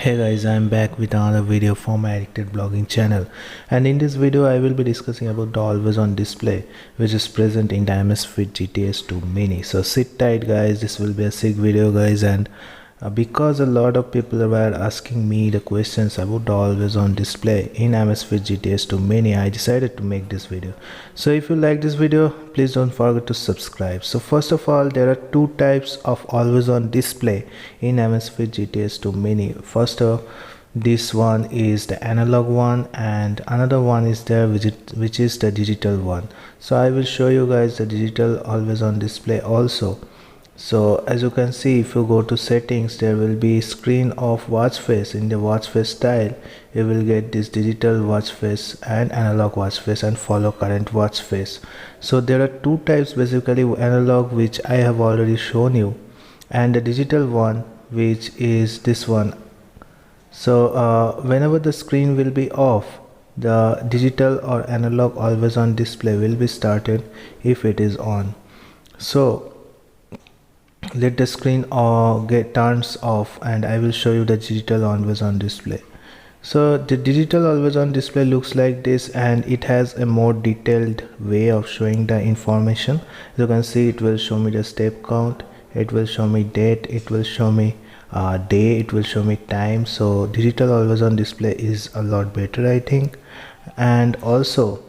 Hey guys, I'm back with another video for my Addicted Blogging channel, and in this video I will be discussing about the always on display which is present in the Amazfit GTS 2 Mini. So sit tight guys, this will be a sick video guys, and because a lot of people were asking me the questions about the always on display in Amazfit GTS 2 Mini, I decided to make this video. So if you like this video, please don't forget to subscribe. So first of all, there are two types of always on display in Amazfit GTS 2 Mini. First this one is the analog one, and another one is there which is the digital one. So I will show you guys the digital always on display also. So as you can see, if you go to settings, there will be screen of watch face. In the watch face style, you will get this digital watch face and analog watch face and follow current watch face. So there are two types basically, analog which I have already shown you, and the digital one which is this one. So whenever the screen will be off, the digital or analog always on display will be started if it is on. So let the screen get turns off and I will show you the digital always on display. So the digital always on display looks like this, and it has a more detailed way of showing the information. As you can see, it will show me the step count, it will show me date, it will show me day, it will show me time. So digital always on display is a lot better, I think. And also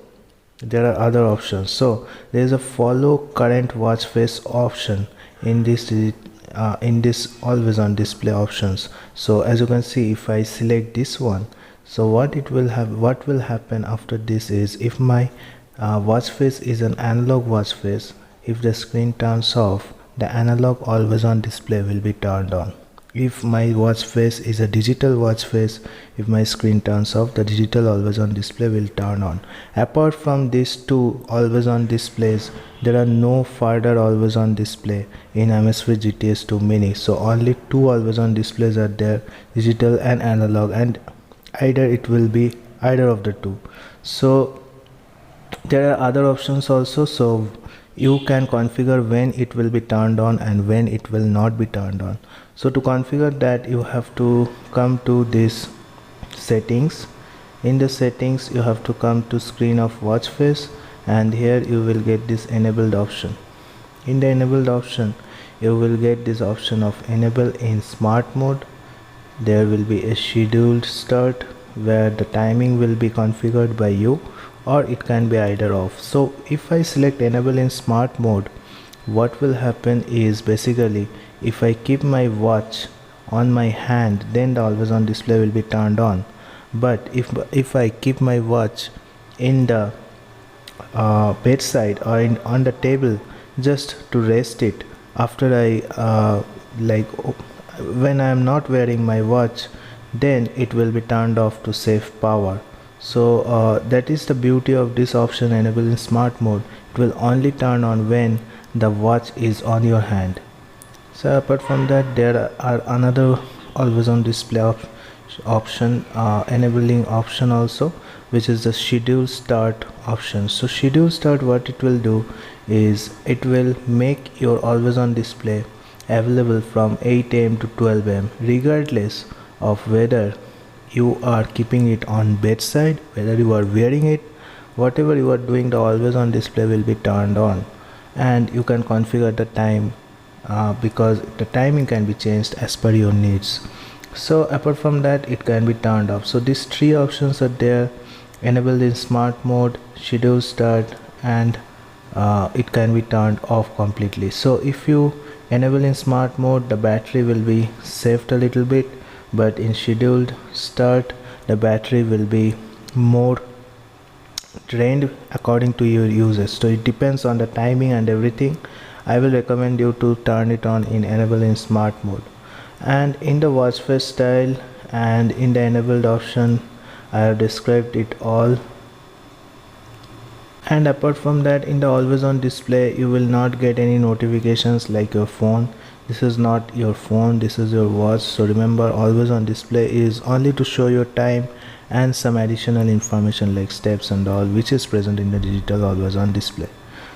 there are other options. So there is a follow current watch face option in this always on display options. So as you can see, if I select this one, so what will happen after this is, if my watch face is an analog watch face, if the screen turns off, the analog always on display will be turned on. If my watch face is a digital watch face, if my screen turns off, the digital always on display will turn on. Apart from these two always on displays, there are no further always on display in Amazfit GTS 2 Mini. So only two always on displays are there, digital and analog, and either it will be either of the two. So there are other options also, so you can configure when it will be turned on and when it will not be turned on. So to configure that, you have to come to this settings. In the settings, you have to come to screen of watch face, and here you will get this enabled option. In the enabled option, you will get this option of enable in smart mode. There will be a scheduled start where the timing will be configured by you, or it can be either off. So if I select enable in smart mode, what will happen is basically, if I keep my watch on my hand, then the always on display will be turned on. But if I keep my watch in the bedside or on the table just to rest it, after I when I am not wearing my watch, then it will be turned off to save power. So that is the beauty of this option, enable in smart mode. It will only turn on when the watch is on your hand. So apart from that, there are another always on display option, enabling option also, which is the schedule start option. So schedule start, what it will do is, it will make your always on display available from 8 AM to 12 AM regardless of whether you are keeping it on bedside, whether you are wearing it, whatever you are doing, the always on display will be turned on. And you can configure the time because the timing can be changed as per your needs. So apart from that, it can be turned off. So these three options are there: enabled in smart mode, schedule start, and it can be turned off completely. So if you enable in smart mode, the battery will be saved a little bit, but in scheduled start, the battery will be more drained according to your usage. So it depends on the timing and everything. I will recommend you to turn it on in enable in smart mode. And in the watch face style and in the enabled option, I have described it all. And apart from that, in the always on display, you will not get any notifications like your phone. This is not your phone, this is your watch. So remember, always on display is only to show your time and some additional information like steps and all, which is present in the digital always on display.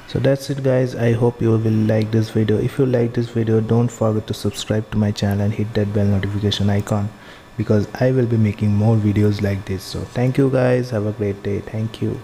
So that's it guys, I hope you will like this video. If you like this video, don't forget to subscribe to my channel and hit that bell notification icon. because I will be making more videos like this. So thank you guys, have a great day. Thank you.